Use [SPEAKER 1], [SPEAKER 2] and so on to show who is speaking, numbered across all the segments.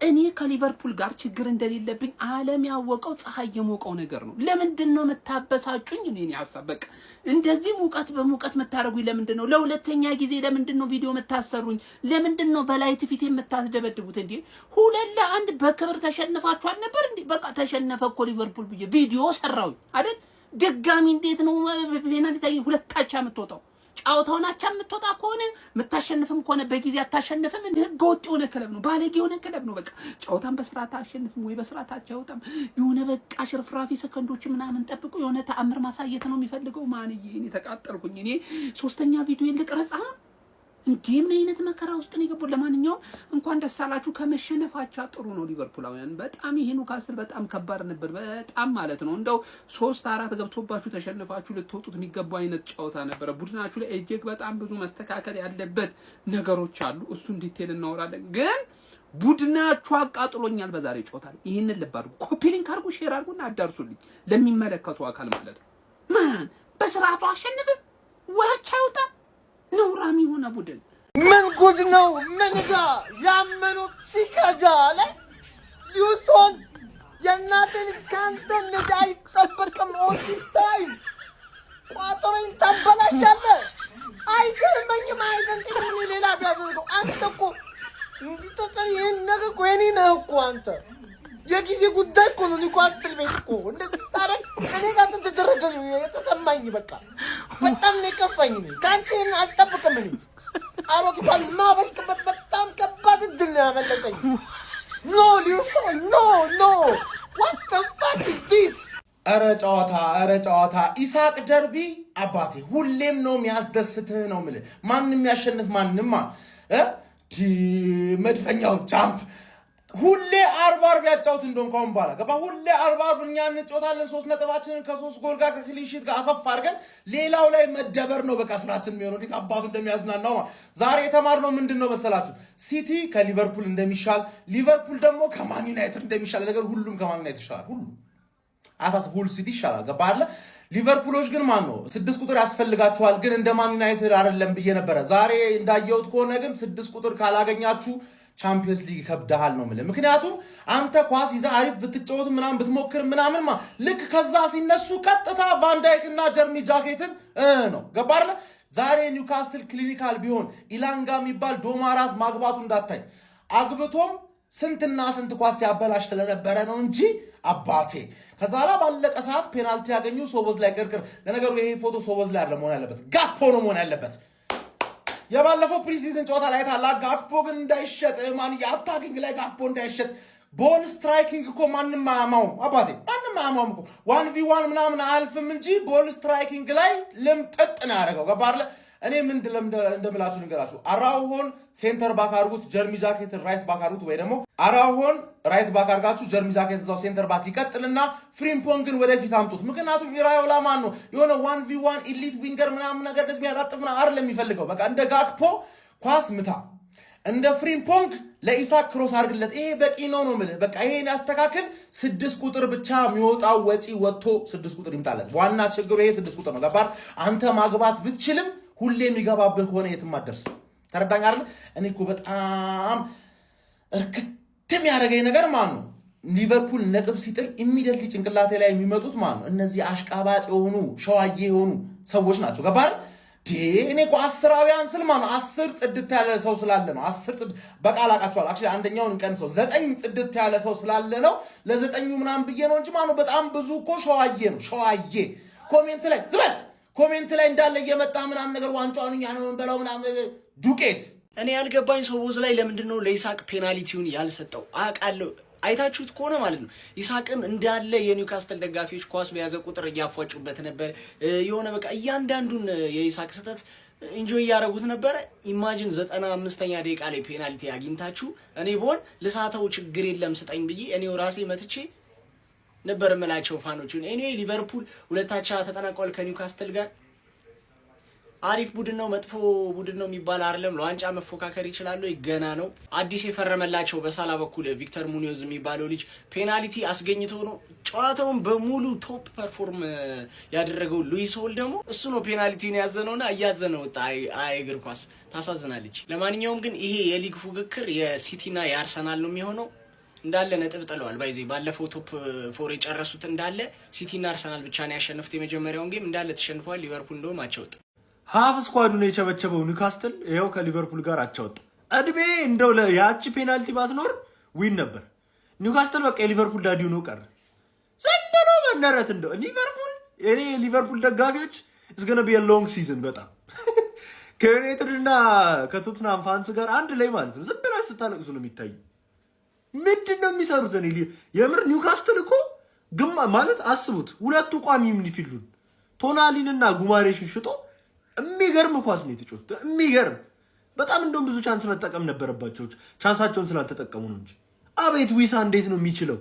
[SPEAKER 1] እኔ ከሊቨርፑል ጋር ችግር እንደሌለብኝ ዓለም ያወቀው ፀሐይ የሞቀው ነገር ነው። ለምንድነው መታበሳጩኝ? እኔ ሐሳብ በቃ እንደዚህ ሙቀት በሙቀት መታረጉኝ ለምንድነው? ለሁለተኛ ጊዜ ለምንድነው ቪዲዮ መታሰሩኝ? ለምንድነው በላይት ፊት የምታስደበድቡት? እንዴ 2-1 በክብር ተሸንፋችኋል ነበር እንዴ? በቃ ተሸነፈ እኮ ሊቨርፑል ብዬ ቪዲዮ ሰራውኝ አይደል? ድጋሚ እንዴት ነው ፔናልቲ ሁለታቻ የምትወጣው? ጫውታውን አቻ የምትወጣ ከሆነ የምታሸንፍም ከሆነ በጊዜ አታሸንፍም። እንደ ህገ ወጥ የሆነ ክለብ ነው፣ ባለጌ የሆነ ክለብ ነው። በቃ ጫውታን በስርዓት አሸንፍም ወይ በስርዓት አቻውጣም የሆነ በቃ ሽርፍራፊ ሰከንዶች ምናምን ጠብቁ የሆነ ተአምር ማሳየት ነው የሚፈልገው። ማንዬ እኔ ተቃጠልኩኝ። እኔ ሶስተኛ ቪዲዮ ልቅረጻ እንዴ ምን አይነት መከራ ውስጥ ነው የገባው? ለማንኛውም እንኳን ደስ አላችሁ። ከመሸነፋቸው ጥሩ ነው ሊቨርፑላውያን። በጣም ይሄ ኒውካስል በጣም ከባድ ነበር፣ በጣም ማለት ነው። እንደው 3-4 ገብቶባችሁ ተሸነፋችሁ ልትወጡት የሚገባው አይነት ጨዋታ ነበር። ቡድናችሁ ላይ እጅግ በጣም ብዙ መስተካከል ያለበት ነገሮች አሉ። እሱን ዲቴል እናወራለን። ግን ቡድናችሁ አቃጥሎኛል በዛሬ ጨዋታ ላይ። ይሄንን ልብ አድርጉ፣ ኮፒ ሊንክ አድርጉ፣ ሼር አድርጉና አዳርሱልኝ ለሚመለከቱ አካል ማለት ነው። ማን በስርዓቱ አሸንፍም ወጭ አይወጣ ነውራሚ ሆነ ቡድን
[SPEAKER 2] ምን ጉድ ነው? ምን ጋ ያመኑት ሲከዳ አለ ዩቶን የእናትን ካንተ ልጅ አይጠበቅም። ኦቲስታይም ቋጠሮኝ ታበላሻለህ። አይገርመኝም፣ አይደንቅም። ሌላ ቢያደርገው አንተ እኮ እንዲጠጠር ይህን ነገር እኮ የኔ ነህ እኮ አንተ። የጊዜ ጉዳይ እኮ ነው። ኒውካስትል ቤት እኮ እንደዚህ ታረግ እኔ ጋር ተደረገ ነው የተሰማኝ። በቃ በጣም ነው የከፋኝ። ካንቺ አልጠብቅም። እኔ አሮጊቷን ማበልቅበት በጣም ከባድ እድል ነው ያመለጠኝ። ኖ ሊውሶ ኖ what the fuck is this?
[SPEAKER 3] ኧረ ጨዋታ ኢሳቅ ደርቢ አባቴ ሁሌም ነው የሚያስደስትህ ነው የምልህ። ማንም ያሸንፍ ማንማ መድፈኛው ጃምፕ ሁሌ 40 ያጫውት እንደውም ካሁን በኋላ ገባ። ሁሌ 40 እኛ እንጫወታለን። 3 ነጥባችንን ከ3 ጎል ጋር ከክሊንሺት ጋር አፈፍ አድርገን ሌላው ላይ መደበር ነው በቃ ስራችን የሚሆነው። እንዴት አባቱ እንደሚያዝናናው ዛሬ የተማርነው ምንድነው መሰላችሁ? ሲቲ ከሊቨርፑል እንደሚሻል፣ ሊቨርፑል ደግሞ ከማን ዩናይትድ እንደሚሻል ነገር ሁሉም ከማን ዩናይትድ ይሻላል። ሁሉ አሳስ ሁሉ ሲቲ ይሻላል። ገባ አይደል? ሊቨርፑሎች ግን ማን ነው 6 ቁጥር ያስፈልጋቸዋል። ግን እንደማን ዩናይትድ አይደለም ብዬ ነበረ። ዛሬ እንዳየሁት ከሆነ ግን 6 ቁጥር ካላገኛችሁ ቻምፒየንስ ሊግ ከብደሃል ነው ማለት። ምክንያቱም አንተ ኳስ ይዘህ አሪፍ ብትጫወት ምናምን ብትሞክር ምናምን ልክ ከዛ ሲነሱ ቀጥታ ቫንዳይክ እና ጀርሚ ጃኬትን ነው ገባ አይደል? ዛሬ ኒውካስትል ክሊኒካል ቢሆን ኢላንጋ የሚባል ዶማራስ ማግባቱ እንዳታይ አግብቶም ስንትና ስንት ኳስ ያበላሽ ስለነበረ ነው እንጂ አባቴ ከዛ ላይ ባለቀ ሰዓት ፔናልቲ ያገኙ ሶቦዝ ላይ ቅርቅር። ለነገሩ ይሄ ፎቶ ሶቦዝ ላይ አይደለም መሆን ያለበት፣ ጋክፖ ነው መሆን ያለበት። የባለፈው ፕሪሲዝን ጨዋታ ላይ ታላ ጋክፖ ግን እንዳይሸጥ ማን ያታኪንግ ላይ ጋክፖ እንዳይሸጥ ቦል ስትራይኪንግ እኮ ማንንም አያማው አባቴ፣ ማንንም አያማው እኮ 1v1 ምናምን አልፍም እንጂ ቦል ስትራይኪንግ ላይ ልምጥጥ ነው ያደረገው። ገባ አይደል? እኔ ምን እንደምላችሁ ንገራችሁ። አራውሆን ሴንተር ባክ አድርጉት፣ ጀርሚ ጃኬት ራይት ባክ አድርጉት፣ ወይ ደግሞ አራውሆን ራይት ባክ አድርጋችሁ ጀርሚ ጃኬት እዛው ሴንተር ባክ ይቀጥልና ፍሪምፖንግን ወደፊት አምጡት። ምክንያቱም ኢራዮላ ማን ነው የሆነ 1v1 ኤሊት ዊንገር ምናምን ነገር ደስ የሚያጣጥፍና አይደለም የሚፈልገው። በቃ እንደ ጋክፖ ኳስ ምታ፣ እንደ ፍሪምፖንግ ለኢሳክ ክሮስ አድርግለት። ይሄ በቂ ነው ነው የምልህ። በቃ ይሄን ያስተካክል። 6 ቁጥር ብቻ የሚወጣው ወጪ ወጥቶ 6 ቁጥር ይምጣለት። ዋና ችግሩ ይሄ 6 ቁጥር ነው። ገባህ? አንተ ማግባት ብትችልም ሁሌ የሚገባብህ ከሆነ የትም አትደርስም። ተረዳኝ አይደል? እኔ እኮ በጣም እርክትም ያደረገኝ ነገር ማን ነው? ሊቨርፑል ነጥብ ሲጥል ኢሚዲየትሊ ጭንቅላቴ ላይ የሚመጡት ማን ነው? እነዚህ አሽቃባጭ የሆኑ ሸዋዬ የሆኑ ሰዎች ናቸው። ገባህ? እኔ እኮ 10 ስል ማን ነው 10 ጽድት ያለ ሰው ስላለ ነው። 10 ጽድት በቃል አቃቸዋል። አክቹሊ አንደኛውን ቀንሰው 9 ጽድት ያለ ሰው ስላለ ነው ለ9ኙ ምናምን ብዬ ነው እንጂ ማን ነው በጣም ብዙ እኮ ሸዋዬ ነው። ሸዋዬ ኮሜንት ላይ ዝበል ኮሜንት ላይ እንዳለ እየመጣ ምናምን ነገር ዋንጫውን እኛ ነው የምንበላው ምናምን ዱቄት።
[SPEAKER 4] እኔ ያልገባኝ ሶቦዝ ላይ ለምንድን ነው ለኢሳቅ ፔናልቲውን ያልሰጠው? አውቃለሁ አይታችሁት ከሆነ ማለት ነው ኢሳቅን እንዳለ የኒውካስትል ደጋፊዎች ኳስ በያዘ ቁጥር እያፏጩበት ነበር። የሆነ በቃ እያንዳንዱን የኢሳቅ ስህተት ኢንጆይ እያደረጉት ነበረ። ኢማጂን 95ኛ ደቂቃ ላይ ፔናልቲ አግኝታችሁ እኔ ብሆን ልሳተው ችግር የለም ስጠኝ ብዬ እኔው ራሴ መትቼ ነበር መላቸው ፋኖቹን። እኔ ሊቨርፑል 2-1 ተጠናቀዋል ከኒውካስትል ጋር። አሪፍ ቡድን ነው መጥፎ ቡድን ነው የሚባል አይደለም። ለዋንጫ መፎካከር ይችላል። ገና ነው። አዲስ የፈረመላቸው በሳላ በኩል ቪክተር ሙኒዮዝ የሚባለው ልጅ ፔናልቲ አስገኝተው ነው ጨዋታውን በሙሉ ቶፕ ፐርፎርም ያደረገው። ሉዊስ ሆል ደግሞ እሱ ነው ፔናልቲውን ያዘነውና እያዘነው ወጣ። አይ እግር ኳስ ታሳዝናለች። ለማንኛውም ግን ይሄ የሊግ ፉክክር የሲቲና የአርሰናል ነው የሚሆነው። እንዳለ ነጥብ ጥለዋል። ባይዜ ባለፈው ቶፕ 4 የጨረሱት እንዳለ ሲቲና አርሰናል ብቻ ነው ያሸነፉት። የመጀመሪያውን ጌም እንዳለ ተሸንፈዋል። ሊቨርፑል እንደውም አቻወጣ
[SPEAKER 5] ሃፍ ስኳዱን የቸበቸበው ኒውካስትል ይሄው ከሊቨርፑል ጋር አቻወጣ። እድሜ እንደው ያቺ ፔናልቲ ባትኖር ዊን ነበር። ኒውካስትል በቃ የሊቨርፑል ዳዲው ነው ቀረ። ዝም ብሎ መነረት እንደው ሊቨርፑል እኔ ሊቨርፑል ደጋፊዎች is going to be a long season በጣም ከዩናይትድ እና ከቶትናም ፋንስ ጋር አንድ ላይ ማለት ነው። ዝም ብላችሁ ስታለቅሱ ነው የሚታይ። ምንድነው የሚሰሩት? እኔ የምር ኒውካስትል እኮ ግማ ማለት አስቡት፣ ሁለቱ ቋሚ ሚድፊልዱን ቶናሊንና ጉማሬሽን ሽጦ የሚገርም ኳስ ነው የተጫወቱት። የሚገርም በጣም እንደውም ብዙ ቻንስ መጠቀም ነበረባቸው። ቻንሳቸውን ስላልተጠቀሙ ነው እንጂ አቤት ዊሳ እንዴት ነው የሚችለው!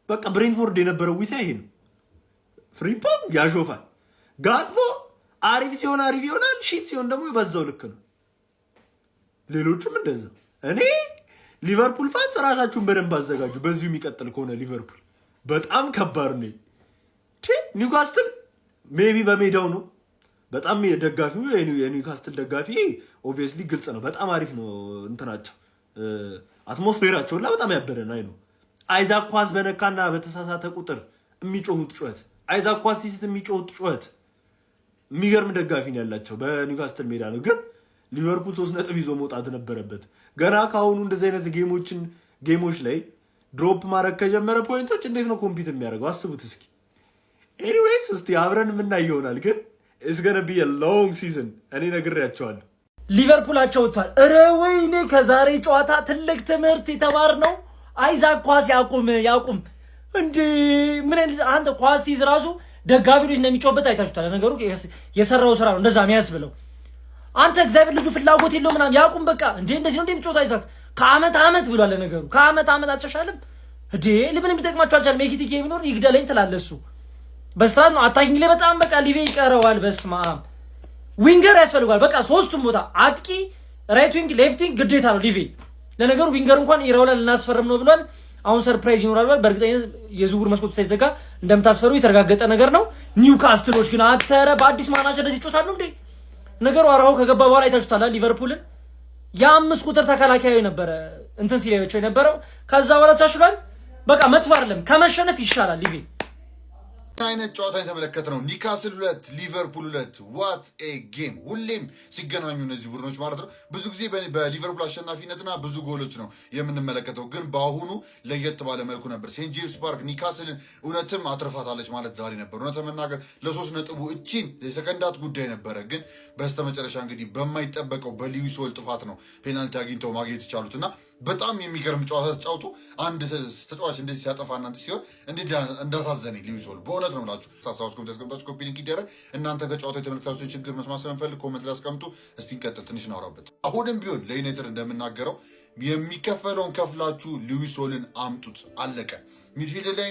[SPEAKER 5] በቃ ብሬንፎርድ የነበረው ዊሳ ይሄ ነው። ፍሪምፖንግ ያሾፋል። ጋክፖ አሪፍ ሲሆን አሪፍ ይሆናል፣ ሺት ሲሆን ደግሞ በዛው ልክ ነው። ሌሎቹም እንደዛ። እኔ ሊቨርፑል ፋንስ ራሳችሁን በደንብ አዘጋጁ። በዚሁ የሚቀጥል ከሆነ ሊቨርፑል በጣም ከባድ ነው። ኒውካስትል ሜቢ በሜዳው ነው በጣም የደጋፊው የኒውካስትል ደጋፊ ኦብቪየስሊ ግልጽ ነው። በጣም አሪፍ ነው እንትናቸው አትሞስፌራቸውና በጣም ያበረን አይ ነው። አይዛክ ኳስ በነካና በተሳሳተ ቁጥር የሚጮሁት ጩኸት፣ አይዛክ ኳስ ሲስት የሚጮሁት ጩኸት የሚገርም ደጋፊ ነው ያላቸው በኒውካስትል ሜዳ ነው። ግን ሊቨርፑል 3 ነጥብ ይዞ መውጣት ነበረበት። ገና ካሁኑ እንደዚህ አይነት ጌሞች ላይ ድሮፕ ማድረግ ከጀመረ ፖይንቶች እንዴት ነው ኮምፒት የሚያደርገው? አስቡት እስኪ። ኤኒዌይስ እስቲ አብረን የምናይ ይሆናል። ግን it's going to be a long season እኔ ነግሬያቸዋለሁ።
[SPEAKER 6] ሊቨርፑላቸው ወጥቷል። እረ ወይኔ ከዛሬ ጨዋታ ትልቅ ትምህርት የተማርነው አይዛክ ኳስ ያቁም እንዴ! ምን አንተ ኳስ ሲይዝ ራሱ ደጋፊ ልጅ እንደሚጮህበት አይታችሁታል። ነገሩ የሰራው ስራ ነው እንደዛ የሚያስብለው። አንተ እግዚአብሔር ልጁ ፍላጎት የለው ምናምን ያቁም በቃ እንዴ! እንደዚህ ነው እንደሚጮህ አይዛክ ከአመት ብሏል። ነገሩ ከአመት አትሻሻልም እንዴ? ለምን ቢጠቅማችሁ አልቻለም። የኪቲኬ ቢኖር ይግደለኝ ትላለሱ በስራት ነው። አታኪንግ ላይ በጣም በቃ ሊቬ ይቀረዋል። በስማ ዊንገር ያስፈልጋል። በቃ ሶስቱም ቦታ አጥቂ፣ ራይት ዊንግ፣ ሌፍት ዊንግ ግዴታ ነው ሊቬ። ለነገሩ ዊንገር እንኳን ኢራውላ ልናስፈርም ነው ብሏል። አሁን ሰርፕራይዝ ይኖራል ብሏል። በእርግጠኝነት የዝውውር መስኮቱ ሳይዘጋ እንደምታስፈሩ የተረጋገጠ ነገር ነው። ኒውካስትሎች ግን አተረ በአዲስ ማናጀር እንደዚህ ይጮታሉ እንዴ? ነገሩ አራው ከገባ በኋላ አይታችሁታል። ሊቨርፑልን የ5 ቁጥር ተከላካይ ነበረ እንትን ሲለያቸው የነበረው ከዛ በኋላ ተሻሽሏል። በቃ መጥፎ አይደለም፣ ከመሸነፍ ይሻላል ሊቬ።
[SPEAKER 3] አይነት ጨዋታ የተመለከተ ነው። ኒውካስል 2 ሊቨርፑል 2 ዋት ኤ ጌም። ሁሌም ሲገናኙ እነዚህ ቡድኖች ማለት ነው ብዙ ጊዜ በሊቨርፑል አሸናፊነትና ብዙ ጎሎች ነው የምንመለከተው። ግን በአሁኑ ለየት ባለ መልኩ ነበር። ሴንት ጄምስ ፓርክ ኒውካስልን እውነትም አትርፋታለች ማለት ዛሬ ነበር። እውነት ለመናገር ለ3 ነጥቡ እቺን የሰከንዳት ጉዳይ ነበረ። ግን በስተመጨረሻ እንግዲህ በማይጠበቀው በሊዊስ ሆል ጥፋት ነው ፔናልቲ አግኝተው ማግኘት የቻሉት እና በጣም የሚገርም ጨዋታ ተጫውቶ አንድ ተጫዋች እንደዚህ ሲያጠፋ እናንተ ሲሆን እንዴት እንዳሳዘነኝ ሊዊስ ሆል በእውነት ነው ላችሁ ሳሳውስ ኮሜንት አስቀምጣችሁ ኮፒ ሊንክ ይደረግ። እናንተ ከጨዋታው የተመለከታችሁት ችግር መስማት ስለምፈልግ ኮሜንት ላይ አስቀምጡ። እስቲ እንቀጥል፣ ትንሽ እናወራበት። አሁንም ቢሆን ለዩናይትድ እንደምናገረው የሚከፈለውን ከፍላችሁ ሊዊስ ሆልን አምጡት፣ አለቀ። ሚድፊልድ ላይ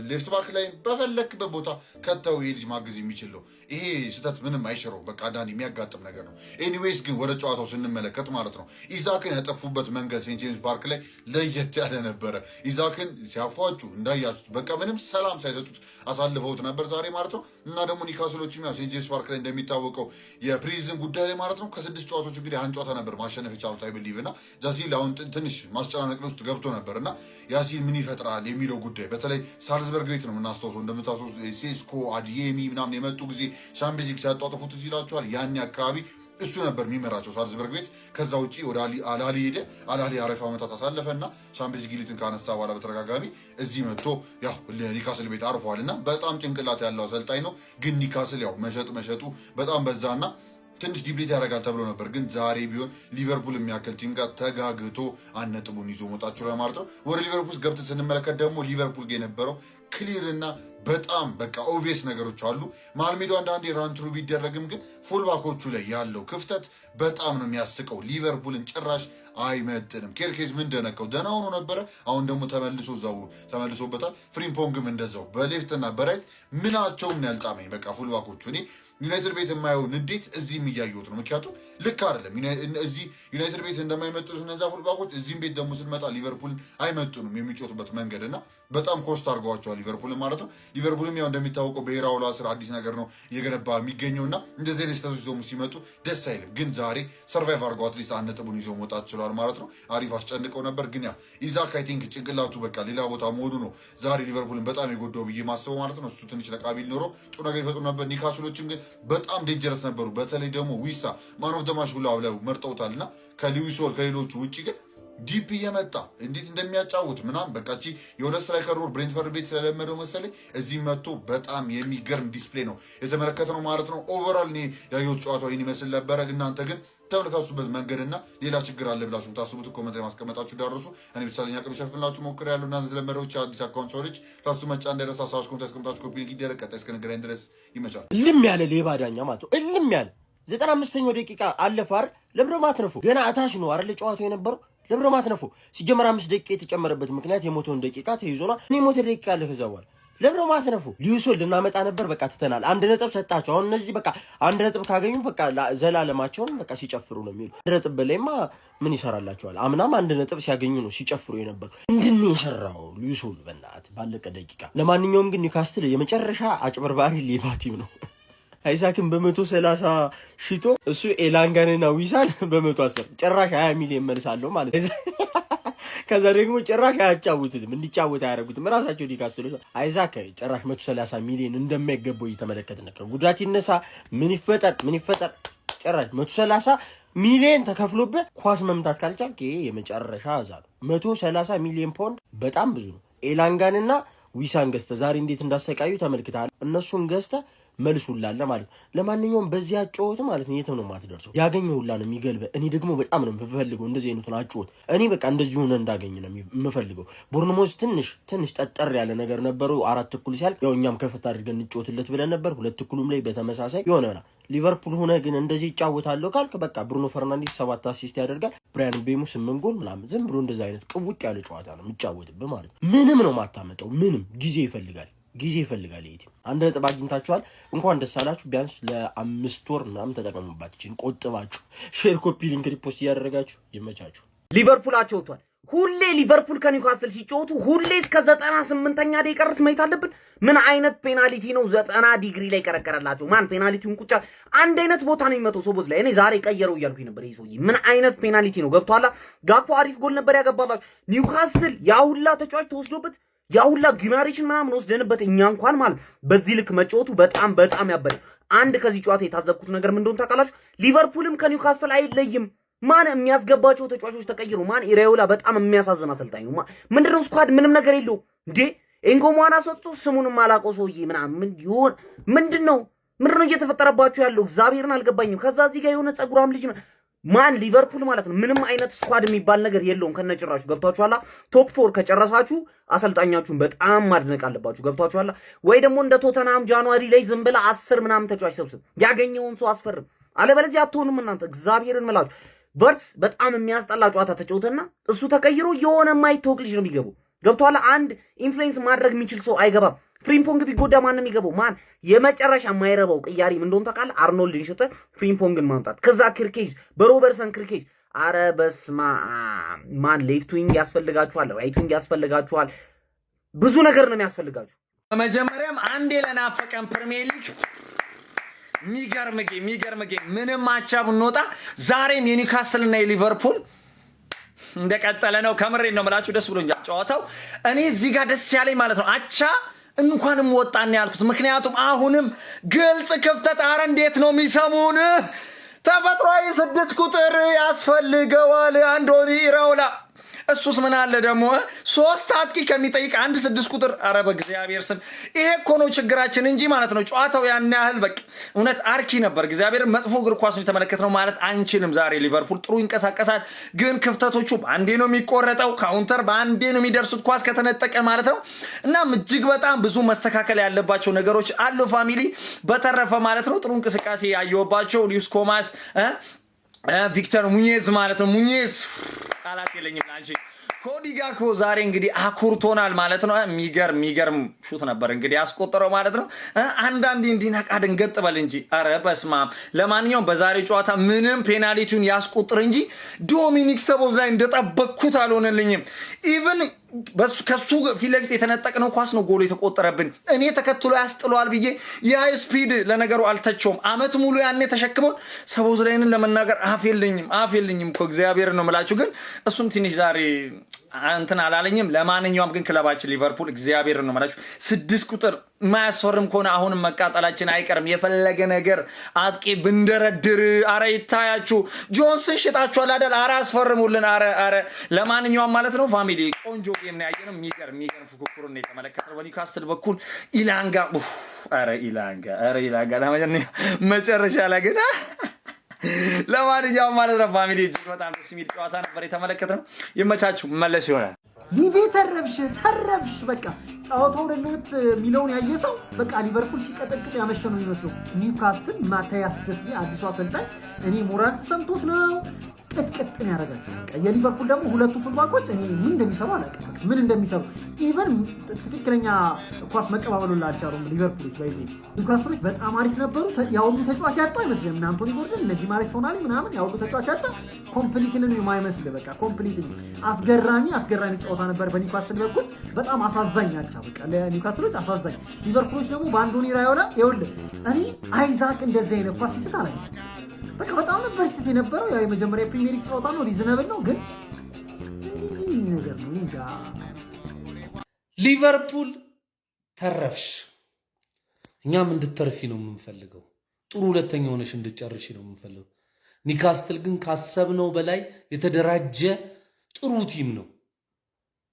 [SPEAKER 3] ሌፍት ባክ ላይ በፈለክበት ቦታ ከተው ይሄ ልጅ ማገዝ የሚችል ነው። ይሄ ስህተት ምንም አይሽረው፣ በቃ አንዳንድ የሚያጋጥም ነገር ነው። ኤኒዌይስ ግን ወደ ጨዋታው ስንመለከት ማለት ነው ኢዛክን ያጠፉበት መንገድ ሴንት ጄምስ ፓርክ ላይ ለየት ያለ ነበረ። ኢዛክን ሲያፏጩ እንዳያችሁት በቃ ምንም ሰላም ሳይሰጡት አሳልፈውት ነበር ዛሬ ማለት ነው። እና ደግሞ ኒውካስሎችም ያው ሴንት ጄምስ ፓርክ ላይ እንደሚታወቀው የፕሪዝን ጉዳይ ላይ ማለት ነው ከ6 ጨዋታዎች እንግዲህ አንድ ጨዋታ ነበር ማሸነፍ የቻሉት አይ ቢሊቭ እና ጃሲል አሁን ትንሽ ማስጨናነቅ ውስጥ ገብቶ ነበር እና ያሲል ምን ይፈጥራል የሚለው ጉዳይ በተለይ ሳልዝበርግ ቤት ነው የምናስታውሰው። እንደምታስታውሱት ሴስኮ አዲየሚ ምናምን የመጡ ጊዜ ሻምፒዮንስ ሊግ ሲያጧጥፉት ይላቸዋል። ያኔ አካባቢ እሱ ነበር የሚመራቸው ሳልዝበርግ ቤት። ከዛ ውጪ ወደ አላሊ ሄደ። አላሊ አሪፍ ዓመታት አሳለፈና ሻምፒዮንስ ሊግን ካነሳ በኋላ በተደጋጋሚ እዚህ መጥቶ ያው ኒውካስል ቤት አርፏል እና በጣም ጭንቅላት ያለው አሰልጣኝ ነው። ግን ኒውካስል ያው መሸጡ በጣም በዛና ትንሽ ዲብሊት ያደርጋል ተብሎ ነበር። ግን ዛሬ ቢሆን ሊቨርፑል የሚያክል ቲም ጋር ተጋግቶ 1 ነጥቡን ይዞ መውጣት ማለት ነው። ወደ ሊቨርፑል ገብተን ስንመለከት ደግሞ ሊቨርፑል ጋር የነበረው ክሊር እና በጣም በቃ ኦብቪየስ ነገሮች አሉ። መሀል ሜዳው አንዳንዴ ራንትሩ ቢደረግም ግን ፉልባኮቹ ላይ ያለው ክፍተት በጣም ነው የሚያስቀው። ሊቨርፑልን ጭራሽ አይመጥንም። ኬርኬዝ ምን እንደነቀው ደህና ሆኖ ነበረ። አሁን ደግሞ ተመልሶበታል። ፍሪምፖንግም እንደዛው በሌፍት እና በራይት ምናቸውም ያልጣመኝ በቃ ፉልባኮቹ እኔ ዩናይትድ ቤት የማየው ንዴት እዚህም እያየሁት ነው። ምክንያቱም ልክ አይደለም። እዚህ ዩናይትድ ቤት እንደማይመጡት እነዛ ፉልባኮች እዚህም ቤት ደግሞ ስንመጣ ሊቨርፑልን አይመጡንም የሚጮቱበት መንገድ እና በጣም ኮስት አድርገዋቸዋል ሊቨርፑልን ማለት ነው።
[SPEAKER 7] ሊቨርፑልም ያው እንደሚታወቀው በኢራኦላ ስራ አዲስ ነገር ነው እየገነባ የሚገኘውና እንደዚህ አይነት ስህተቶች ደግሞ ሲመጡ ደስ አይልም። ግን ዛሬ ሰርቫይቭ አድርገው አትሊስት 1 ነጥቡን ይዞ መውጣት ችሏል ማለት ነው። አሪፍ አስጨንቀው ነበር። ግን ያው ኢዛክ አይ ቲንክ ጭንቅላቱ በቃ ሌላ ቦታ መሆኑ ነው ዛሬ ሊቨርፑልን በጣም የጎዳው ብዬ ማስበው ማለት ነው። እሱ ትንሽ ለቃቢል ኖሮ ጥሩ ነገር ይፈጥሩ ነበር። ኒውካስሎችም ግን በጣም ዴንጀረስ ነበሩ። በተለይ ደግሞ ዊሳ ማን ኦፍ ዘ ማች ሁላ ብለው መርጠውታልና ከሉዊስ ሆል ከሌሎቹ ውጪ ግን ዲፕ እየመጣ እንዴት እንደሚያጫውት ምናምን በቃ እቺ የሁለት ስትራይከር ሮል ብሬንትፈርድ ቤት ስለለመደው መሰለኝ እዚህ መጥቶ በጣም የሚገርም ዲስፕሌይ ነው የተመለከትነው ማለት ነው። ኦቨርኦል እኔ ያየሁት ጨዋታው ይህን ይመስል ነበረ። እናንተ ግን ተመለካችሁበት መንገድና ሌላ ችግር አለ ብላችሁ ታስቡት ኮሜንት ላይ ማስቀመጣችሁ ዳርሱ። እኔ ብቻለኝ አቅም ሸፍንላችሁ ሞክሬያለሁ። እናንተ ለመደዎች አዲስ አካውንት ሰዎች ላስቱ መጫ እንዳይረሳ ሳውስ ኮሜንት ያስቀምጣችሁ ኮፒ ሊንክ ይደረግ። ቀጣይ እስከነገናኝ ድረስ ይመቻል።
[SPEAKER 8] እልም ያለ ሌባ ዳኛ ማለት ነው። እልም ያለ 95ኛው ደቂቃ አለፈ አይደል? ለብሮ ማትረፉ ገና አታሽ ነው አይደል ጨዋታው የነበረው ለብሮ ማትነፉ ሲጀመር 5 ደቂቃ የተጨመረበት ምክንያት የሞተውን ደቂቃ ተይዞና እኔ ሞተ ደቂቃ አለ ከዛ በኋላ ለብሮ ማትነፉ ሊውሶል ልናመጣ ነበር። በቃ ትተናል። 1 ነጥብ ሰጣቸው። አሁን እነዚህ በቃ 1 ነጥብ ካገኙ በቃ ዘላለማቸውን በቃ ሲጨፍሩ ነው የሚሉ 1 ነጥብ በላይማ ምን ይሰራላቸዋል? አምናም 1 ነጥብ ሲያገኙ ነው ሲጨፍሩ የነበሩ። ምንድን ነው የሰራው ሊውሶል በእናት ባለቀ ደቂቃ? ለማንኛውም ግን ኒውካስትል የመጨረሻ አጭበርባሪ ሌባ ቲም ነው። አይዛክን በ130 ሽቶ እሱ ኤላንጋንና ዊሳን በ110 ጭራሽ 20 ሚሊዮን መልሳለሁ ማለት ነው። ከዛ ደግሞ ጭራሽ አያጫውቱትም፣ እንዲጫወት አያደርጉትም ራሳቸው ኒውካስትሎች። አይዛክ ጭራሽ 130 ሚሊዮን እንደማይገባው እየተመለከትን ነው። ጉዳት ይነሳ ምን ይፈጠር ጭራሽ 130 ሚሊዮን ተከፍሎበት ኳስ መምታት ካልቻልክ ይሄ የመጨረሻ አዛ ነው። 130 ሚሊዮን ፓውንድ በጣም ብዙ ነው። ኤላንጋንና ዊሳን ገዝተ ዛሬ እንዴት እንዳሰቃዩ ተመልክተሃል። እነሱን ገዝተ መልሱላለ ማለት ነው። ለማንኛውም በዚህ አጫወት ማለት ነው የትም ነው የማትደርሰው። ያገኘው ሁላ ነው የሚገልበ። እኔ ደግሞ በጣም ነው የምፈልገው እንደዚህ አይነቱን አጫወት። እኔ በቃ እንደዚህ ሆነ እንዳገኝ ነው የምፈልገው። ቦርንሞዝ ትንሽ ጠጠር ያለ ነገር ነበሩ። 4 ተኩል ሲያልቅ ያው እኛም ከፈታ አድርገን እንጫወትለት ብለን ነበር። 2 ተኩልም ላይ በተመሳሳይ የሆነና ሊቨርፑል ሆነ ግን እንደዚህ ይጫወታለሁ ካልክ በቃ ብሩኖ ፈርናንዴስ 7 አሲስት ያደርጋል። ብራያን ቤሙ 8 ጎል ምናምን ዝም ብሎ እንደዚህ አይነት ቅውጭ ያለ ጨዋታ ነው የሚጫወትብህ ማለት ነው። ምንም ነው ማታመጣው። ምንም ጊዜ ይፈልጋል። ይሄ ቲም 1 ነጥብ አግኝታችኋል። እንኳን ደስ አላችሁ። ቢያንስ ለ5 ወር ምናምን ተጠቀሙባት። እቺን ቆጥባችሁ ሼር፣ ኮፒ ሊንክ፣ ሪፖስት እያደረጋችሁ ይመቻችሁ።
[SPEAKER 9] ሊቨርፑል አጫውቷል። ሁሌ ሊቨርፑል ከኒውካስትል ሲጫወቱ ሁሌ እስከ 98ኛ ደቂቃ ድረስ ማየት አለብን። ምን አይነት ፔናልቲ ነው 90 ዲግሪ ላይ ቀረቀረላቸው? ማን ፔናልቲውን ቁጫ አንድ አይነት ቦታ ነው የሚመጣው ሶቦዝ ላይ። እኔ ዛሬ ቀየረው እያልኩኝ ነበር። ይሄ ሰውዬ ምን አይነት ፔናልቲ ነው? ገብቷላ። ጋፖ አሪፍ ጎል ነበር ያገባላችሁ። ኒውካስትል ያውላ ተጫዋች ተወስዶበት ያውላ ጊማሬሽን ምናምን ወስደንበት እኛ እንኳን ማለት በዚህ ልክ መጫወቱ በጣም ያበደ። አንድ ከዚህ ጨዋታ የታዘብኩት ነገር ምን እንደሆነ ታውቃላችሁ? ሊቨርፑልም ከኒውካስትል አይለይም። ማን የሚያስገባቸው ተጫዋቾች ተቀይሩ። ማን ኢራዮላ በጣም የሚያሳዝን አሰልጣኝ ነው። ምንድነው ስኳድ ምንም ነገር የለው እንዴ? ኤንጎማና ሰጥቶ ስሙንም አላውቀው ሰውዬ ምናምን ይሆን ምንድነው እየተፈጠረባችሁ ያለው? እግዚአብሔርን አልገባኝም። ከዛ እዚህ ጋር የሆነ ጸጉራም ልጅ ማን ሊቨርፑል ማለት ነው ምንም አይነት ስኳድ የሚባል ነገር የለውም ከነጭራሹ። ገብታችኋላ? ቶፕ 4 ከጨረሳችሁ አሰልጣኛችሁን በጣም ማድነቅ አለባችሁ። ገብታችኋላ? ወይ ደግሞ እንደ ቶተናም ጃንዋሪ ላይ ዝም ብለህ 10 ምናምን ተጫዋች ሰብስብ፣ ያገኘውን ሰው አስፈርም። አለበለዚያ አትሆኑም እናንተ። እግዚአብሔርን ምላችሁ ቨርትስ በጣም የሚያስጠላ ጨዋታ ተጫውተና እሱ ተቀይሮ የሆነ የማይታወቅ ልጅ ነው የሚገባው። ገብቷላ? አንድ ኢንፍሉዌንስ ማድረግ የሚችል ሰው አይገባም። ፍሪምፖንግ ቢጎዳ ማንም ይገባው? ማን የመጨረሻ የማይረባው ቅያሪ ምን እንደሆነ ታውቃለህ? አርኖልድን ሸጠ ፍሪምፖንግን ማምጣት፣ ከዛ ክርኬዝ በሮበርሰን ክርኬዝ። አረ በስማ ማን ሌፍት ዊንግ ያስፈልጋችኋል፣ ራይት ዊንግ ያስፈልጋችኋል፣ ብዙ ነገር ነው የሚያስፈልጋችሁ።
[SPEAKER 4] በመጀመሪያም አንዴ ለናፈቀን ፕሪሚየር ሊግ የሚገርም ጌም ምንም አቻ ብንወጣ ዛሬም የኒውካስትል እና የሊቨርፑል እንደቀጠለ ነው። ከምሬን ነው የምላችሁ፣ ደስ ብሎኛል ጨዋታው። እኔ እዚህ ጋር ደስ ያለኝ ማለት ነው አቻ እንኳንም ወጣን ያልኩት፣ ምክንያቱም አሁንም ግልጽ ክፍተት። አረ እንዴት ነው የሚሰሙን? ተፈጥሯዊ 6 ቁጥር ያስፈልገዋል አንዶኒ ኢራኦላ። እሱስ ምን አለ ደግሞ 3 አጥቂ ከሚጠይቅ 1 6 ቁጥር። አረ በእግዚአብሔር ስም ይሄ እኮ ነው ችግራችን እንጂ ማለት ነው ጨዋታው ያን ያህል በቃ እውነት አርኪ ነበር። እግዚአብሔር መጥፎ እግር ኳስ ነው የተመለከትነው ማለት አንችልም። ዛሬ ሊቨርፑል ጥሩ ይንቀሳቀሳል፣ ግን ክፍተቶቹ በአንዴ ነው የሚቆረጠው። ካውንተር በአንዴ ነው የሚደርሱት ኳስ ከተነጠቀ ማለት ነው። እናም እጅግ በጣም ብዙ መስተካከል ያለባቸው ነገሮች አሉ ፋሚሊ። በተረፈ ማለት ነው ጥሩ እንቅስቃሴ ያየሁባቸው ሊዩስ ኮማስ፣ ቪክተር ሙኜዝ ማለት ነው። ሙኜዝ ቃላት የለኝም ላንቺ። ኮዲ ጋክፖ ዛሬ እንግዲህ አኩርቶናል ማለት ነው። የሚገርም ሹት ነበር እንግዲህ ያስቆጠረው ማለት ነው። አንዳንዴ እንዲነቃ ድንገጥ በል እንጂ አረ በስማም። ለማንኛውም በዛሬ ጨዋታ ምንም ፔናልቲውን ያስቆጥር እንጂ ዶሚኒክ ሰቦዝ ላይ እንደጠበቅኩት አልሆነልኝም። ኢቭን
[SPEAKER 10] ከሱ ፊት ለፊት የተነጠቅነው ኳስ ነው ጎል የተቆጠረብን። እኔ ተከትሎ ያስጥለዋል ብዬ የሃይ ስፒድ ለነገሩ አልተቸውም። አመት ሙሉ ያኔ ተሸክመው ሰቦዝላይንን ለመናገር አፍ የለኝም እኮ እግዚአብሔር ነው የምላችሁ። ግን እሱም ትንሽ ዛሬ እንትን አላለኝም። ለማንኛውም ግን ክለባችን ሊቨርፑል እግዚአብሔር ነው የምላችሁ 6 ቁጥር ማያስፈርም ከሆነ አሁንም መቃጠላችን አይቀርም። የፈለገ ነገር አጥቂ ብንደረድር አረ ይታያችሁ። ጆንስን ሽጣችኋል አይደል? አረ አስፈርሙልን። አረ ለማንኛውም ማለት ነው ፋሚሊ ቆንጆ ጌም ነው ያየነው። የሚገርም ፉክክሩን ነው የተመለከተው በኒውካስትል በኩል ኢላንጋ መጨረሻ ላይ ግን ለማንኛውም ማለት ነው ፋሚሊ እጅግ በጣም ደስ የሚል ጨዋታ ነበር የተመለከተው። ይመቻችሁ። መለስ ይሆናል።
[SPEAKER 11] ሊቪ ተረብሽ በቃ ጫወታው ለሉት ሚሊዮን ያየሰው በቃ ሊቨርፑል ሲቀጠቅጥ ያመሸነው የሚመስለው ኒውካስትል ማታያስ ጀስቲ አዲሱ አሰልጣኝ እኔ ሞራል ተሰምቶት ነው ቅጥቅጥን ያደርጋቸው። በቃ የሊቨርፑል ደግሞ ሁለቱ ፉልባኮች እኔ ምን እንደሚሰሩ አላውቅም። ምን እንደሚሰሩ ኢቨን ትክክለኛ ኳስ መቀባበሉ ላልቻሉም ሊቨርፑሎች ባይዚ ኒውካስትሎች በጣም አሪፍ ነበሩ። ያውሉ ተጫዋች ያጣ አይመስልም እና አንቶኒ ጎርደን እነዚህ ማሬስ ቶናሊ ምናምን ያውሉ ተጫዋች ያጣ ኮምፕሊትሊ የማይመስል በቃ ኮምፕሊትሊ አስገራሚ ጨዋታ ነበር በኒውካስትል በኩል በጣም አሳዛኝ ናቸው። በቃ ለኒውካስትሎች አሳዛኝ። ሊቨርፑሎች ደግሞ በአንዶኒ ራዮላ ይኸውልህ እኔ አይዛክ እንደዚህ አይነት ኳስ ሲስት አላየሁም። በቃ በጣም ነበር ሲስት የነበረው። ያው የመጀመሪያ ፕሪሚየር ሊግ ጨዋታ ነው ሪዝነብል ነው ግን ይህ ነገር ነው እንጃ።
[SPEAKER 6] ሊቨርፑል ተረፍሽ። እኛም እንድትተርፊ ነው የምንፈልገው። ጥሩ ሁለተኛ ሆነሽ እንድትጨርሺ ነው የምንፈልገው። ኒውካስትል ግን ካሰብነው በላይ የተደራጀ ጥሩ ቲም ነው።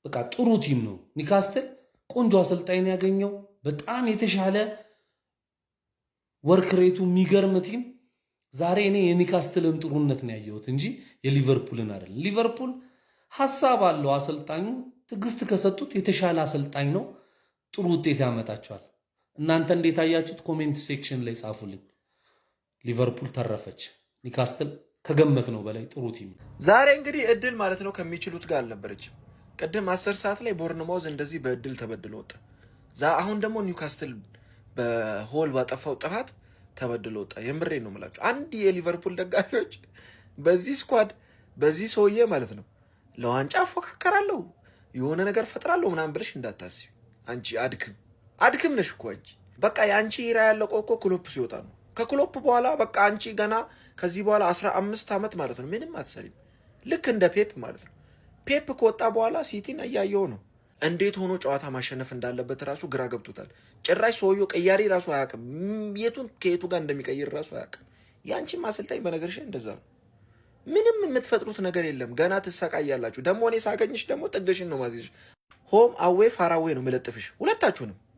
[SPEAKER 6] በቃ ጥሩ ቲም ነው። ኒውካስትል ቆንጆ አሰልጣኝ ያገኘው በጣም የተሻለ ወርክ ሬቱ የሚገርም ቲም። ዛሬ እኔ የኒውካስትልን ጥሩነት ነው ያየሁት እንጂ የሊቨርፑልን አይደለም። ሊቨርፑል ሐሳብ አለው አሰልጣኙ ትዕግስት ከሰጡት የተሻለ አሰልጣኝ ነው። ጥሩ ውጤት ያመጣቸዋል። እናንተ እንዴት አያችሁት? ኮሜንት ሴክሽን ላይ ጻፉልኝ። ሊቨርፑል ተረፈች። ኒውካስትል ከገመት ነው በላይ ጥሩ ቲም።
[SPEAKER 12] ዛሬ እንግዲህ እድል ማለት ነው ከሚችሉት ጋር አልነበረችም። ቅድም 10 ሰዓት ላይ ቦርንማውዝ እንደዚህ በእድል ተበድሎ ወጣ። አሁን ደግሞ ኒውካስትል በሆል ባጠፋው ጥፋት ተበድሎ ወጣ። የምሬ ነው የምላችሁ። አንድ የሊቨርፑል ደጋፊዎች በዚህ ስኳድ በዚህ ሰውዬ ማለት ነው ለዋንጫ ፎካከራለሁ የሆነ ነገር ፈጥራለሁ ምናምን ብለሽ እንዳታስቢ። አንቺ አድክም ነሽ እኮ አንቺ። በቃ ያንቺ ራ ያለቀው እኮ ክሎፕ ሲወጣ ነው። ከክሎፕ በኋላ በቃ አንቺ ገና ከዚህ በኋላ 15 ዓመት ማለት ነው ምንም አትሰሪም። ልክ እንደ ፔፕ ማለት ነው። ፔፕ ከወጣ በኋላ ሲቲን እያየው ነው እንዴት ሆኖ ጨዋታ ማሸነፍ እንዳለበት ራሱ ግራ ገብቶታል። ጭራሽ ሰውየው ቀያሪ ራሱ አያውቅም። የቱን ከየቱ ጋር እንደሚቀይር ራሱ አያውቅም። ያንቺም አሰልጣኝ በነገርሽ እንደዛ ነው። ምንም የምትፈጥሩት ነገር የለም። ገና ትሰቃያላችሁ። ደግሞ እኔ ሳገኝሽ ደግሞ ጥግሽን ነው ማዚሽ። ሆም አዌ ፋራዌ ነው መለጥፍሽ።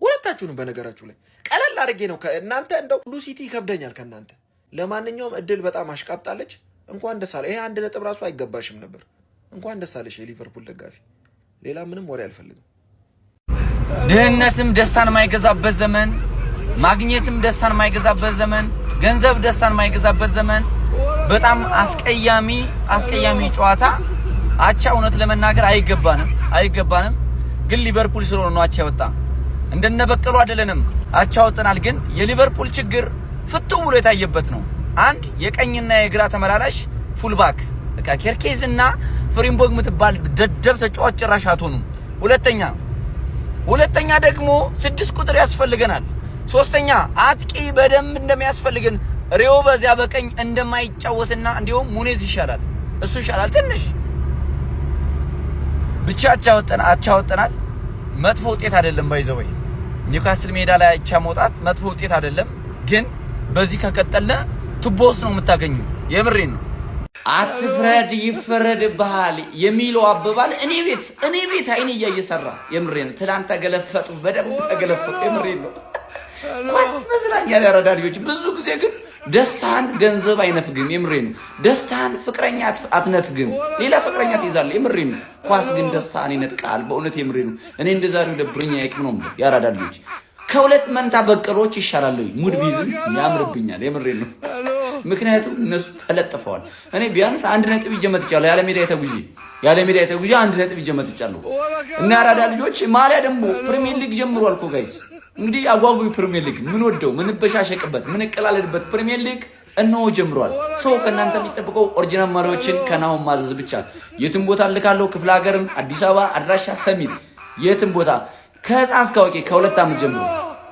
[SPEAKER 12] ሁለታችሁንም በነገራችሁ ላይ ቀለል አድርጌ ነው ከእናንተ እንደው ሁሉ ሲቲ ይከብደኛል ከእናንተ። ለማንኛውም እድል በጣም አሽቃብጣለች። እንኳን ደስ አለ። ይሄ 1 ነጥብ ራሱ አይገባሽም ነበር። እንኳን ደስ አለሽ የሊቨርፑል ደጋፊ። ሌላ ምንም ወሬ አልፈልግም።
[SPEAKER 13] ድህነትም ደስታን የማይገዛበት ዘመን፣ ማግኘትም ደስታን የማይገዛበት ዘመን፣ ገንዘብ ደስታን የማይገዛበት ዘመን። በጣም አስቀያሚ ጨዋታ አቻ። እውነት ለመናገር አይገባንም። ግን ሊቨርፑል ስለሆነ ነው አቻ ወጣ። እንደነበቀሉ አይደለንም አቻ ወጥናል። ግን የሊቨርፑል ችግር ፍቱ ብሎ የታየበት ነው። አንድ የቀኝና የግራ ተመላላሽ ፉልባክ በቃ ኬርኬዝና ፍሪምቦግ ምትባል ደደብ ተጫዋች ጭራሽ አትሆኑም። ሁለተኛ ደግሞ 6 ቁጥር ያስፈልገናል። ሶስተኛ አጥቂ በደንብ እንደሚያስፈልገን ሪዮ በዚያ በቀኝ እንደማይጫወትና እንዲሁም ሙኔዝ ይሻላል። እሱ ይሻላል ትንሽ ብቻ አቻ ወጥናል። መጥፎ ውጤት አይደለም። ባይዘወይ ኒውካስትል ሜዳ ላይ አቻ መውጣት መጥፎ ውጤት አይደለም። ግን በዚህ ከቀጠለ ቱቦስ ነው የምታገኙ። የምሬን ነው። አትፍረድ ይፈረድብሃል የሚለው አባባል እኔ ቤት አይኔ እያየሰራ የምሬን ነው። ትላንት ተገለፈጡ፣ በደንብ ተገለፈጡ። የምሬን ነው። ኳስ መዝናኛ ያረዳ ልጆች ብዙ ጊዜ ግን ደስታን ገንዘብ አይነፍግም። የምሬን ነው። ደስታን ፍቅረኛ አትነፍግም። ሌላ ፍቅረኛ ትይዛለህ። የምሬን ነው። ኳስ ግን ደስታን ይነጥቃል። በእውነት የምሬን ነው። እኔ እንደዛሬው ደብረኛ አይቅም ነው ያራዳ ልጆች። ከሁለት መንታ በቀሎች ይሻላል። ሙድ ቢዝም ያምርብኛል። የምሬን ነው። ምክንያቱም እነሱ ተለጥፈዋል። እኔ ቢያንስ 1 ነጥብ ይጀመጥቻለሁ። ያለ ሜዳ የተጉጂ 1 ነጥብ ይጀመጥቻለሁ። እና ያራዳ ልጆች ማሊያ ደግሞ ፕሪሚየር ሊግ ጀምሯል እኮ ጋይስ። እንግዲህ አጓጉ ፕሪሚየር ሊግ ምን ወደው ምን በሻሸቅበት ምን ቀላለድበት ፕሪሚየር ሊግ እነሆ ጀምሯል። ሰው ከእናንተ የሚጠብቀው ኦሪጂናል መሪዎችን ከናሁን ማዘዝ ብቻ። የትም ቦታ ልካለሁ፣ ክፍለ ሀገርም፣ አዲስ አበባ አድራሻ ሰሚት፣ የትም ቦታ ከህፃን እስከ አዋቂ ከ2 ዓመት ጀምሮ።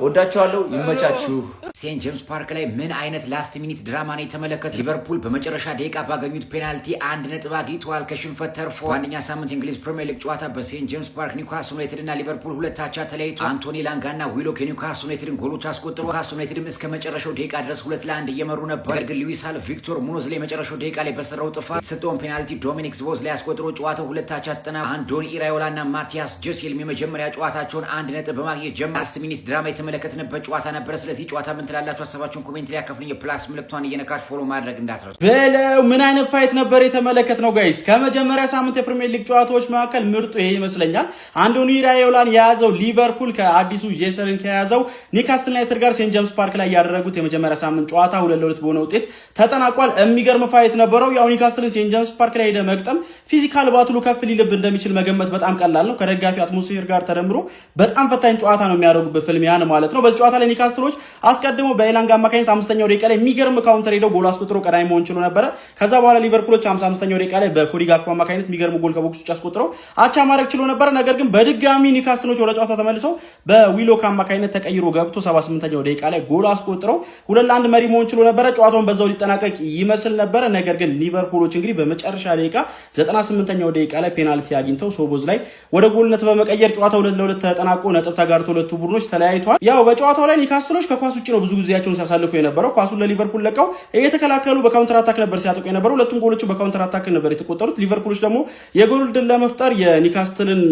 [SPEAKER 13] ወዳችኋለሁ። ይመቻችሁ።
[SPEAKER 14] ሴንት ጄምስ ፓርክ ላይ ምን አይነት ላስት ሚኒት ድራማ ነው የተመለከተ? ሊቨርፑል በመጨረሻ ደቂቃ ባገኙት ፔናልቲ 1 ነጥብ አግኝተዋል ከሽንፈት ተርፎ። በአንደኛ ሳምንት እንግሊዝ ፕሪሚየር ሊግ ጨዋታ በሴንት ጄምስ ፓርክ ኒውካስል ዩናይትድ እና ሊቨርፑል 2-2 ተለያይቶ አንቶኒ ላንጋና ዊሎክ የኒውካስል ዩናይትድን ጎሎች አስቆጥሮ ኒውካስል ዩናይትድም እስከ መጨረሻው ደቂቃ ድረስ 2-1 እየመሩ ነበር። ነገር ግን ሉዊስ ሃል ቪክቶር ሙኖዝ ላይ መጨረሻው ደቂቃ ላይ በሰራው ጥፋት የተሰጠውን ፔናልቲ ዶሚኒክ ዞቦዝ ላይ አስቆጥሮ ጨዋታው 2-2 ተጠናቋል። አንዶኒ ኢራዮላና ማቲያስ ጀሲልም የመጀመሪያ ጨዋታቸውን 1 ነጥብ በማግኘት ጀመሩ። ላስት ሚኒት ድራማ የተመለከትንበት ጨዋታ ነበር። ስለዚህ ጨዋታ ምን ትላላችሁ? ሀሳባችሁን ኮሜንት ላይ አካፍሉኝ። የፕላስ ምልክቷን እየነካችሁ ፎሎ ማድረግ እንዳትረሱ።
[SPEAKER 5] በለው ምን አይነት ፋይት ነበር የተመለከትነው ጋይስ? ከመጀመሪያ ሳምንት የፕሪሚየር ሊግ ጨዋታዎች መካከል ምርጡ ይሄ ይመስለኛል። አንዶኒ ኢራዮላን የያዘው ሊቨርፑል ከአዲሱ ጄሰርን ከያዘው ኒውካስትል ዩናይትድ ጋር ሴንት ጄምስ ፓርክ ላይ ያደረጉት የመጀመሪያ ሳምንት ጨዋታ 2-2 በሆነ ውጤት ተጠናቋል። የሚገርም ፋይት ነበረው። ያው ኒውካስትልን ሴንት ጄምስ ፓርክ ላይ ሄደ መግጠም ፊዚካል ባትሉ ከፍ ሊልብ እንደሚችል መገመት በጣም ቀላል ነው። ከደጋፊ አትሞስፌር ጋር ተደምሮ በጣም ፈታኝ ጨዋታ ነው የሚያደርጉበት ፍልሚያን ማለት ነው። በዚህ ጨዋታ ላይ ኒውካስትሎች አስቀድሞ በኤላንጋ አማካኝነት 5ኛው ደቂቃ ላይ የሚገርም ካውንተር ሄደው ጎል አስቆጥሮ ቀዳሚ መሆን ችሎ ነበረ። ከዛ በኋላ ሊቨርፑሎች 55ኛው ደቂቃ ላይ በኮዲ ጋክፖ አማካኝነት የሚገርም ጎል ከቦክስ ውጭ አስቆጥረው አቻ ማድረግ ችሎ ነበረ። ነገር ግን በድጋሚ ኒውካስትሎች ወደ ጨዋታ ተመልሰው በዊሎክ አማካኝነት ተቀይሮ ገብቶ 78ኛው ደቂቃ ላይ ጎል አስቆጥረው 2-1 መሪ መሆን ችሎ ነበረ። ጨዋታውን በዛው ሊጠናቀቅ ይመስል ነበረ። ነገር ግን ሊቨርፑሎች እንግዲህ በመጨረሻ ደቂቃ 98ኛው ደቂቃ ላይ ፔናልቲ አግኝተው ሶቦዝ ላይ ወደ ጎልነት በመቀየር ጨዋታው 2-2 ተጠናቆ ነጥብ ተጋርቶ ሁለቱ ቡድኖች ተለያይተዋል። ያው በጨዋታው ላይ ኒውካስትሎች ከኳስ ውጭ ነው ብዙ ጊዜያቸውን ሲያሳልፉ የነበረው። ኳሱን ለሊቨርፑል ለቀው እየተከላከሉ በካውንተር አታክ ነበር ሲያጠቁ የነበረው። ሁለቱም ጎሎች በካውንተር አታክ ነበር የተቆጠሩት። ሊቨርፑሎች ደግሞ የጎል ድል ለመፍጠር የኒውካስትልን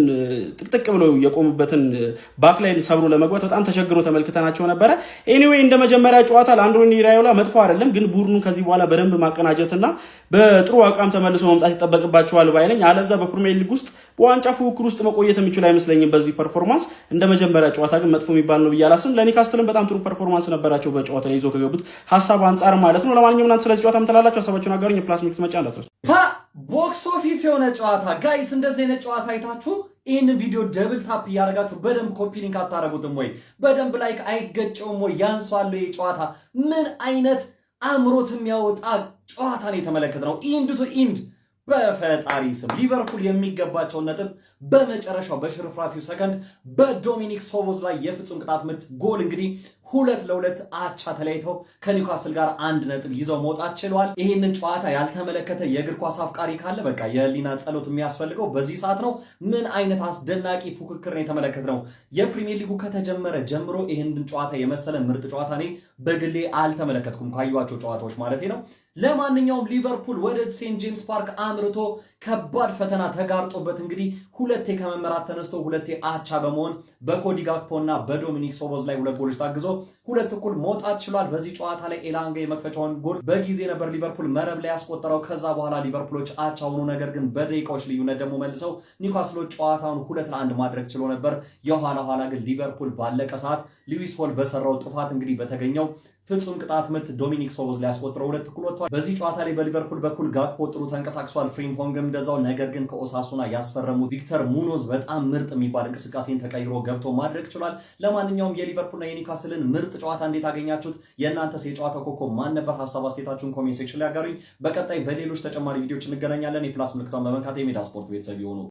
[SPEAKER 5] ጥቅጥቅ ብለው የቆሙበትን ባክላይን ሰብሮ ለመግባት በጣም ተቸግሮ ተመልክተናቸው ነበረ። ኤኒዌይ እንደ መጀመሪያ ጨዋታ ለአንዶኒ ኢራዮላ መጥፎ አይደለም፣ ግን ቡድኑን ከዚህ በኋላ በደንብ ማቀናጀትና በጥሩ አቋም ተመልሶ መምጣት ይጠበቅባቸዋል ባይነኝ። አለዛ በፕሪሚየር ሊግ ውስጥ በዋንጫ ፉክክር ውስጥ መቆየት የሚችሉ አይመስለኝም በዚህ ፐርፎርማንስ። እንደ መጀመሪያ ጨዋታ ግን መጥፎ የሚባል ነው ብዬ አላስብም። ለኒውካስትልም በጣም ጥሩ ፐርፎርማንስ ነበራቸው በጨዋታ ላይ ይዘው ከገቡት ሀሳብ አንጻር ማለት ነው። ለማንኛውም እናንተ ስለዚህ ጨዋታ ምትላላችሁ? ሀሳባችሁን አጋሩኝ። የፕላስ ምልክት መጫን እንዳትረሱ።
[SPEAKER 6] ቦክስ ኦፊስ የሆነ ጨዋታ ጋይስ፣ እንደዚህ አይነት ጨዋታ አይታችሁ ይህን ቪዲዮ ደብል ታፕ እያደረጋችሁ በደንብ ኮፒ ሊንክ አታረጉትም ወይ? በደንብ ላይክ አይገጨውም ወይ? ያንሷል ይሄ ጨዋታ። ምን አይነት አእምሮት የሚያወጣ ጨዋታ ነው የተመለከትነው። ኢንድ ቱ ኢንድ በፈጣሪ ስም ሊቨርፑል የሚገባቸውን ነጥብ በመጨረሻው በሽርፍራፊው ሰከንድ በዶሚኒክ ሶቦዝ ላይ የፍጹም ቅጣት ምት ጎል እንግዲህ 2-2 አቻ ተለያይተው ከኒውካስል ጋር 1 ነጥብ ይዘው መውጣት ችለዋል። ይህንን ጨዋታ ያልተመለከተ የእግር ኳስ አፍቃሪ ካለ በቃ የህሊና ጸሎት የሚያስፈልገው በዚህ ሰዓት ነው። ምን አይነት አስደናቂ ፉክክር ነው የተመለከትነው። የፕሪሚየር ሊጉ ከተጀመረ ጀምሮ ይህንን ጨዋታ የመሰለ ምርጥ ጨዋታ እኔ በግሌ አልተመለከትኩም ካዩዋቸው ጨዋታዎች ማለት ነው። ለማንኛውም ሊቨርፑል ወደ ሴንት ጄምስ ፓርክ አምርቶ ከባድ ፈተና ተጋርጦበት እንግዲህ ሁለቴ ከመመራት ተነስቶ ሁለቴ አቻ በመሆን በኮዲ ጋክፖ እና በዶሚኒክ ሶቦዝ ላይ 2 ጎሎች ታግዞ 2-2 መውጣት ችሏል። በዚህ ጨዋታ ላይ ኤላንጋ የመክፈቻውን ጎል በጊዜ ነበር ሊቨርፑል መረብ ላይ ያስቆጠረው። ከዛ በኋላ ሊቨርፑሎች አቻ ሆኑ። ነገር ግን በደቂቃዎች ልዩነት ደግሞ መልሰው ኒውካስሎች ጨዋታውን 2-1 ማድረግ ችሎ ነበር። የኋላ ኋላ ግን ሊቨርፑል ባለቀ ሰዓት ሉዊስ ሆል በሰራው ጥፋት እንግዲህ በተገኘው ፍጹም ቅጣት ምት ዶሚኒክ ሶቦዝ ላይ ያስቆጠረው 2-2 ወጥቷል። በዚህ ጨዋታ ላይ በሊቨርፑል በኩል ጋክፖ ጥሩ ተንቀሳቅሷል። ፍሪምፖንግም እንደዛው። ነገር ግን ከኦሳሱና ያስፈረሙት ቪክተር ሙኖዝ በጣም ምርጥ የሚባል እንቅስቃሴን ተቀይሮ ገብቶ ማድረግ ችሏል። ለማንኛውም የሊቨርፑልና የኒውካስልን ምርጥ ጨዋታ እንዴት አገኛችሁት? የእናንተስ የጨዋታው ኮከብ ማን ነበር? ሀሳብ አስተያየታችሁን ኮሜንት ሴክሽን ላይ አጋሩኝ። በቀጣይ በሌሎች ተጨማሪ ቪዲዮዎች እንገናኛለን። የፕላስ ምልክቷን በመንካት የሜዳ ስፖርት ቤተሰብ ይሁኑ።